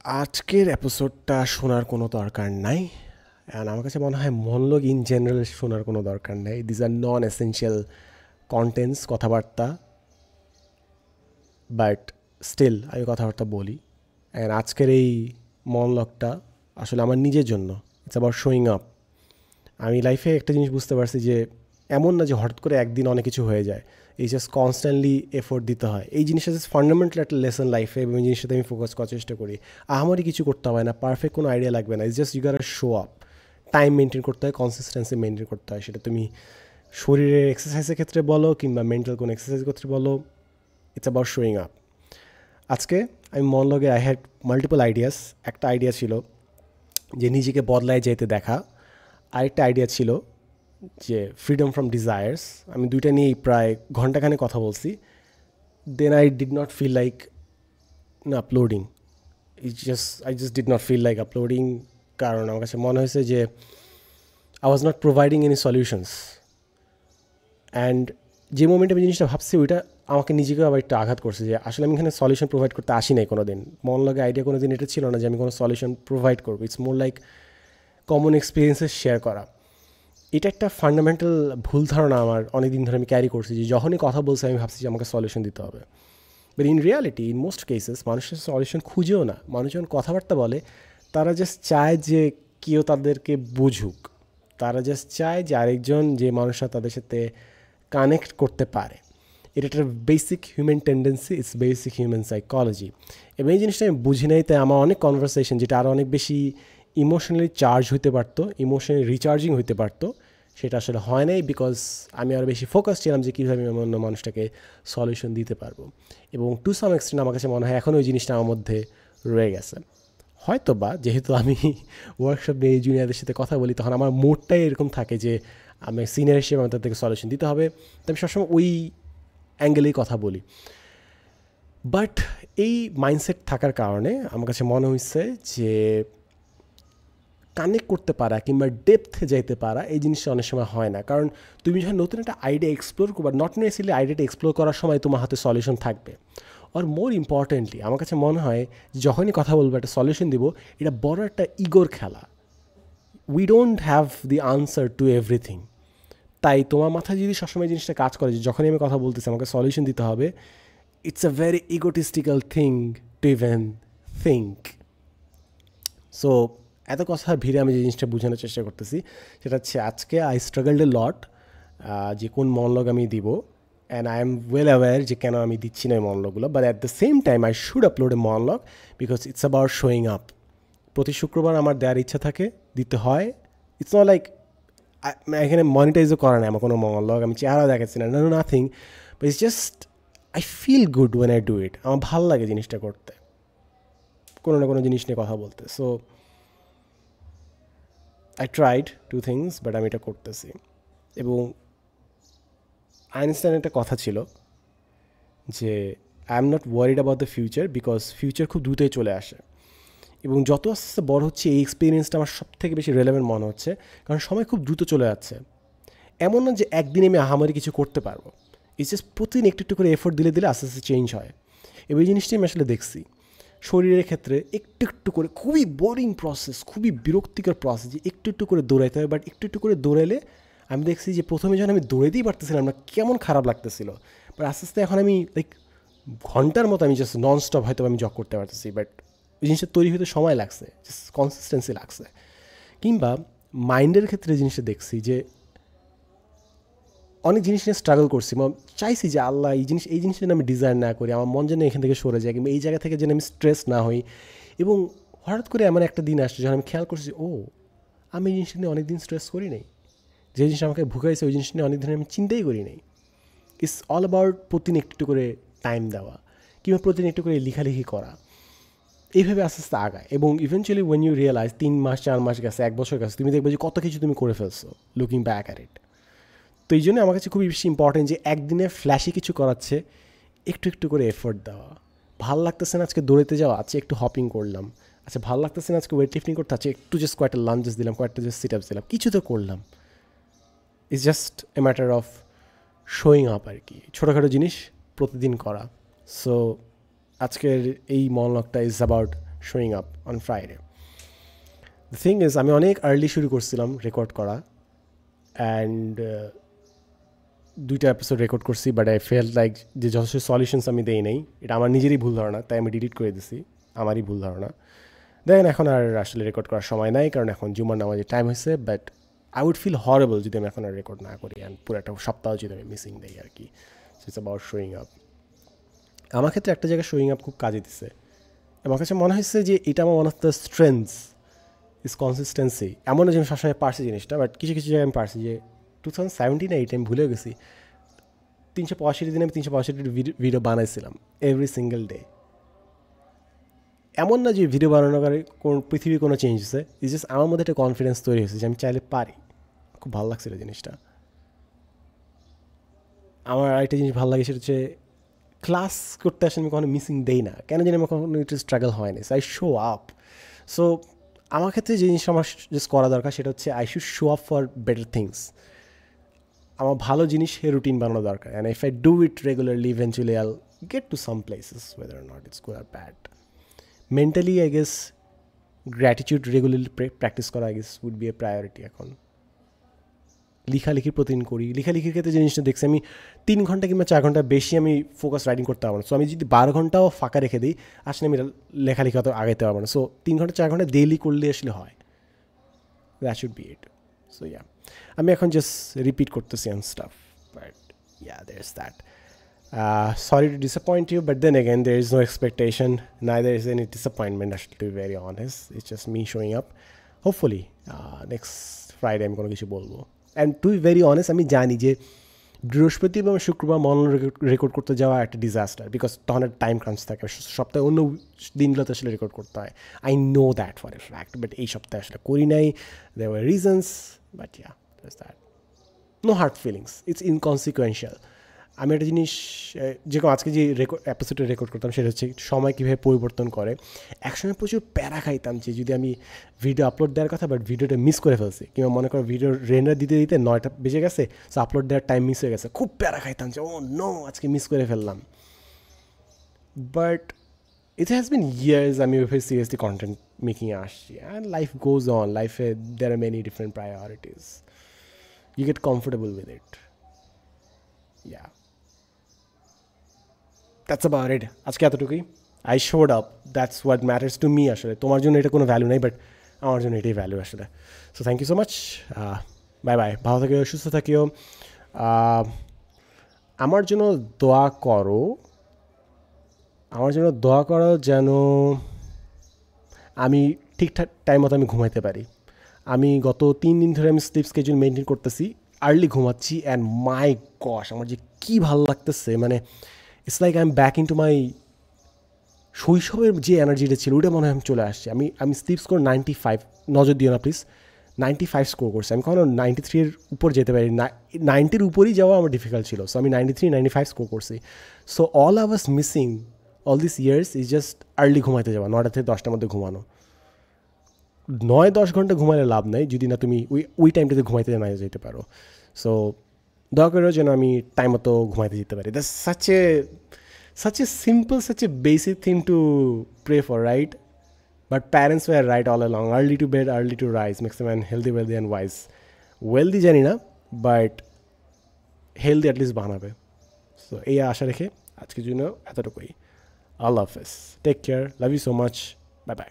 আজকের এপিসোডটা শোনার কোনো দরকার নাই। অ্যান্ড আমার কাছে মনে হয় মনোলগ ইন জেনারেল শোনার কোনো দরকার নাই। These are non essential contents, কথাবার্তা, বাট স্টিল আমি কথাবার্তা বলি। অ্যান্ড আজকের এই মনোলগটা আসলে আমার নিজের জন্য। It's about showing up. আমি লাইফে একটা জিনিস বুঝতে পারছি যে এমন না যে হঠাৎ করে একদিন অনেক কিছু হয়ে যায়। এই জাস্ট কনস্ট্যান্টলি এফোর্ট দিতে হয়। এই জিনিসটা জাস্ট ফান্ডামেন্টাল একটা লেসন লাইফে, এবং এই জিনিসটাতে আমি ফোকাস করার চেষ্টা করি। আমারই কিছু করতে হবে না, পারফেক্ট কোনো আইডিয়া লাগবে না। It's just you got show up. Time maintain করতে হয়, কনসিস্টেন্সি মেনটেন করতে হয়। সেটা তুমি শরীরের এক্সারসাইজের ক্ষেত্রে বলো কিংবা মেন্টাল কোনো এক্সারসাইজের ক্ষেত্রে বলো। It's about showing up. আজকে আমি মনোলগে আই হ্যাড মাল্টিপল আইডিয়াস। একটা আইডিয়া ছিল যে নিজেকে বদলায় যেতে দেখা। আরেকটা আইডিয়া ছিল যে ফ্রিডম ফ্রম ডিজায়ার্স। আমি দুইটা নিয়েই প্রায় ঘন্টাখানে কথা বলছি। Then I did not feel like uploading. I just did not feel like uploading, কারণ আমার কাছে মনে হয়েছে যে I was not providing any solutions. And যে মোমেন্টে আমি জিনিসটা ভাবছি ওইটা আমাকে নিজেকে আবার একটু আঘাত করছে যে আসলে আমি এখানে সলিউশন প্রোভাইড করতে আসি নাই কোনো দিন। মন লাগে আইডিয়া কোনো দিন এটা ছিল না যে আমি কোনো সলিউশন প্রোভাইড করবো। It's more like common experiences share করা। এটা একটা ফান্ডামেন্টাল ভুল ধারণা আমার অনেক দিন ধরে আমি ক্যারি করছি যে যখনই কথা বলছি আমি ভাবছি যে আমাকে সলিউশন দিতে হবে। But in reality in most cases মানুষের সলিউশন খুঁজেও না। মানুষ যখন কথাবার্তা বলে তারা জাস্ট চায় যে কেউ তাদেরকে বুঝুক। তারা জাস্ট চায় যে আরেকজন, যে মানুষরা তাদের সাথে কানেক্ট করতে পারে। এটা একটা basic human tendency, it's basic human psychology. এবং এই জিনিসটা আমি বুঝি নাই, তাই আমার অনেক কনভারসেশন যেটা আরও অনেক বেশি ইমোশনালি চার্জ হইতে পারতো, ইমোশনালি রিচার্জিং হইতে পারতো, সেটা আসলে হয় নাই। বিকজ আমি আরও বেশি ফোকাস ছিলাম যে কীভাবে আমি অন্য মানুষটাকে সলিউশন দিতে পারবো। এবং টু সাম এক্সটেন্ট আমার কাছে মনে হয় এখন ওই জিনিসটা আমার মধ্যে রয়ে গেছে। হয়তো বা যেহেতু আমি ওয়ার্কশপ নিয়ে জুনিয়রদের সাথে কথা বলি, তখন আমার মোডটাই এরকম থাকে যে আমি সিনিয়র হিসেবে আমার তাদেরকে সলিউশন দিতে হবে, তো আমি সবসময় ওই অ্যাঙ্গেলেই কথা বলি। বাট এই মাইন্ডসেট থাকার কারণে আমার কাছে মনে হয়েছে যে কানেক্ট করতে পারা কিংবা ডেপথে যাইতে পারা এই জিনিসটা অনেক সময় হয় না। কারণ তুমি যখন নতুন একটা আইডিয়া এক্সপ্লোর করবা, নট নেসেসারিলি আইডিয়াটা এক্সপ্লোর করার সময় তোমার হাতে সলিউশন থাকবে। আর মোর ইম্পর্টেন্টলি আমার কাছে মনে হয় যখনই কথা বলবো, একটা সলিউশন দিব, এটা বড় একটা ইগোর খেলা। We don't have the answer to everything. তাই তোমার মাথায় যদি সবসময় জিনিসটা কাজ করে যে যখনই আমি কথা বলতেছি আমাকে সলিউশন দিতে হবে, it's a very egotistical thing to even think. So এত কথার ভিড়ে আমি যে জিনিসটা বোঝানোর চেষ্টা করতেছি সেটা হচ্ছে আজকে আই স্ট্রাগলড এ লট যে কোন মনলগ আমি দিব। And I am well aware যে কেন আমি দিচ্ছি না এই মনলগুলো। But at the same time I should upload a monologue because it's about showing up. প্রতি শুক্রবার আমার দেওয়ার ইচ্ছা থাকে, দিতে হয়। ইটস নট লাইক এখানে মনিটাইজও করা নেই আমার কোনো মনলগ, আমি চেহারা দেখাচ্ছি না, no nothing. But it's just I feel good when I do it. আমার ভালো লাগে জিনিসটা করতে, কোনো না কোনো জিনিস নিয়ে কথা বলতে। So I tried to things, but আমি এটা করতেছি। এবং আইনস্টাইনের একটা কথা ছিল যে I am not worried about the future because future খুব দ্রুতই চলে আসে। এবং যত আস্তে আস্তে বড় হচ্ছে এই এক্সপিরিয়েন্সটা আমার সব থেকে বেশি রেলেভেন্ট মনে হচ্ছে, কারণ সময় খুব দ্রুত চলে যাচ্ছে। এমন না যে একদিনে আমি আহামরি কিছু করতে পারবো। ইটস জাস্ট প্রতিদিন একটু একটু করে এফোর্ট দিলে দিলে আস্তে আস্তে চেঞ্জ হয়। এবং এই জিনিসটাই আমি আসলে দেখছি শরীরের ক্ষেত্রে। একটু একটু করে, খুবই বোরিং প্রসেস, খুবই বিরক্তিকর প্রসেস যে একটু একটু করে দৌড়াইতে হবে। বাট একটু একটু করে দৌড়াইলে আমি দেখছি যে প্রথমে যখন আমি দৌড়াইতেই পারতেছিলাম না, কেমন খারাপ লাগতেছিল। বাট আস্তে আস্তে এখন আমি লাইক ঘন্টার মতো আমি জাস্ট নন স্টপ হয়তো আমি জগ করতে পারতেছি। বাট ওই জিনিসটা তৈরি হতে সময় লাগছে, জাস্ট কনসিস্টেন্সি লাগছে। কিংবা মাইন্ডের ক্ষেত্রে জিনিসটা দেখছি যে অনেক জিনিস নিয়ে স্ট্রাগল করছি, চাইছি যে আল্লাহ এই জিনিসটা যেন আমি ডিজাইন না করি, আমার মন যেন এখান থেকে সরে যায়, কিংবা এই জায়গা থেকে যেন আমি স্ট্রেস না হই। এবং হঠাৎ করে এমন একটা দিন আসছে যখন আমি খেয়াল করছি ও আমি এই জিনিসটা নিয়ে অনেক দিন স্ট্রেস করি নাই, যে জিনিস আমাকে ভুগাইছে ওই জিনিস নিয়ে অনেক দিন আমি চিন্তাই করি নাই। ইটস অল অ্যাবাউট প্রতিদিন একটু করে টাইম দেওয়া কিংবা প্রতিদিন একটু করে লেখালেখি করা। এইভাবে আস্তে আস্তে আগায়। এবং ইভেনচুয়ালি ওয়েন ইউ রিয়েলাইজ 3 মাস 4 মাস গেছে, 1 বছর গেছে, তুমি দেখবে যে কত কিছু তুমি করে ফেলছো লুকিং ব্যাক অ্যাট ইট। তো এই জন্য আমার কাছে খুবই বেশি ইম্পর্টেন্ট যে একদিনে ফ্ল্যাশি কিছু করাচ্ছে একটু একটু করে এফোর্ট দেওয়া। ভাল লাগতেছে না আজকে দৌড়াতে যাওয়া, আজকে একটু হপিং করলাম। আচ্ছা ভালো লাগতেছে না আজকে ওয়েট লিফটিং করতে, আছে একটু জাস্ট কয়েকটা লাঞ্চেস দিলাম, কয়েকটা জাস্ট সিট আপস দিলাম, কিছু তো করলাম। It's just a matter of showing up আর কি, ছোটোখাটো জিনিস প্রতিদিন করা। সো আজকের এই মনোলগটা is about showing up on Friday. The thing is, আমি অনেক আর্লি শুরু করছিলাম রেকর্ড করা, অ্যান্ড দুইটা এপিসোড রেকর্ড করছি, বাট আই ফেল লাইক যে যথেষ্ট সলিউশনস আমি দেই নাই, এটা আমার নিজেরই ভুল ধারণা, তাই আমি ডিলিট করে দিছি, আমারই ভুল ধারণা। দেন এখন আর আসলে রেকর্ড করার সময় নাই, কারণ এখন জুমার নামাজের টাইম হয়েছে, but I would feel horrible যদি আমি এখন আর রেকর্ড না করি, অ্যান্ড পুরো একটা সপ্তাহ যদি আমি মিসিং দেই আর কি। So it's about showing up. আমার ক্ষেত্রে একটা জায়গায় শোয়িং আপ খুব কাজে দিছে, আমার কাছে মনে হয়েছে যে এটা আমার one of the strengths is consistency. এমন না যে আমি সবসময় পারছি জিনিসটা, বাট কিছু কিছু জায়গায় আমি পারছি। যে 2017 এই টাইম ভুলে গেছি, 365 দিনে আমি 365 ভিডিও বানাইছিলাম এভরি সিঙ্গেল ডে। এমন না যে ভিডিও বানানোর কারণে কোন পৃথিবীর কোনো চেঞ্জ হয়েছে, ইটস জাস্ট আমার মধ্যে একটা কনফিডেন্স তৈরি হয়েছে যে আমি চাইলে পারি। খুব ভালো লাগছিল জিনিসটা। আমার আরেকটা জিনিস ভালো লাগে, সেটা হচ্ছে ক্লাস করতে আসলে আমি কখনো মিসিং দেই না, কেন জানি আমার কখনো একটু স্ট্রাগল হয়নি। So I show up. So আমার ক্ষেত্রে যে জিনিসটা আমার জাস্ট করা দরকার সেটা হচ্ছে I should show up for better things. আমার ভালো জিনিসের রুটিন বানানো দরকার, and if I do it regularly eventually I'll get to some places whether not it's good আর bad. Mentally I guess gratitude regularly practice করা I guess would be a priority. এখন লেখালেখি প্রতিদিন করি। লেখালেখির ক্ষেত্রে যে জিনিসটা দেখছি, আমি 3 ঘন্টা কিংবা 4 ঘন্টা বেশি আমি ফোকাস রাইটিং করতে পারবো না। সো আমি যদি 12 ঘন্টাও ফাঁকা রেখে দিই, আসলে আমি লেখালেখি অত আগাইতে পারবো না। সো 3 ঘন্টা 4 ঘন্টা ডেইলি করলে আসলে হয়। That should be it. So yeah, আমি এখন জাস্ট রিপিট করতেছি and staff, but yeah there's that. Sorry to disappoint you, but then again, there is no expectation, neither is any disappointment, actually, to be very honest. It's just me showing up. Hopefully, next Friday আমি কোনো কিছু বলবো। And to be very honest, আমি জানি যে বৃহস্পতিবার এবং শুক্রবার মন রেকর্ড করতে যাওয়া একটা ডিজাস্টার, বিকজ তখন একটা টাইম ক্রাঞ্চ থাকে। সপ্তাহে অন্য দিনগুলোতে আসলে রেকর্ড করতে হয়। I know that for a fact, but এই সপ্তাহে আসলে করি নাই। There were reasons, but yeah that's that. No hard feelings, it's inconsequential. আমি একটা জিনিস, যেরকম আজকে যে এপিসোডে রেকর্ড করতাম, সেটা হচ্ছে সময় কীভাবে পরিবর্তন করে। একসময় প্রচুর প্যারা খাইতাম যে যদি আমি ভিডিও আপলোড দেওয়ার কথা, বাট ভিডিওটা মিস করে ফেলছি, কিংবা মনে করো ভিডিও রেন্ডার দিতে দিতে 9টা বেজে গেছে, সো আপলোড দেওয়ার টাইম মিস হয়ে গেছে, খুব প্যারা খাইতাম যে ও নো আজকে মিস করে ফেললাম। But it has been years আমি ওইভাবে সিরিয়াসলি কন্টেন্ট মেকিংয়ে আসছি, অ্যান্ড লাইফ গোজ অন। লাইফে there are many different priorities, you get comfortable with it. Yeah, that's about it. আজকে এতটুকুই। I showed up, that's what matters to me. আসলে তোমার জন্য এটা কোনো ভ্যালু নেই, বাট আমার জন্য এটাই ভ্যালু আসলে। So thank you so much. Bye bye. ভালো থাকিও, সুস্থ থাকিও। আমার জন্য দোয়া করো, আমার জন্য দোয়া করো যেন আমি ঠিকঠাক টাইম মতো আমি ঘুমাইতে পারি। আমি গত 3 দিন ধরে আমি স্লিপ স্কেজুল মেনটেন করতেছি, আর্লি ঘুমাচ্ছি, অ্যান্ড মাই গশ আমার যে কী ভালো লাগতেছে। মানে it's like I am back in to my শৈশবের যে এনার্জিটা ছিল, ওটা মনে হয় আমি চলে আসছি। আমি স্লিপ স্কোর 95, নজর দিও না প্লিজ, 95 স্কোর করছি। আমি কখনো 93 এর উপর যেতে পারি, 90-র উপরই যাওয়া আমার ডিফিকাল্ট ছিল। সো আমি 93-95 স্কোর করছি। So all I was missing all this years is just early ঘুমাইতে যাওয়া, 9টা থেকে 10টার মধ্যে ঘুমানো। 9-10 ঘন্টা ঘুমালে লাভ নাই যদি না তুমি ওই টাইমটাতে ঘুমাইতে না যেতে পারো। সো দয়া করে যেন আমি টাইম মতো ঘুমাইতে যেতে পারি। That's such a simple, such a basic thing to pray for, right? But parents were right all along. Early to bed, early to rise makes a man healthy, wealthy and wise. Wealthy জানি না, but healthy at least বানাবে। সো এই আশা রেখে আজকের জন্য এতটুকুই। আল্লাহ হাফেজ, take care, love you so much, bye by.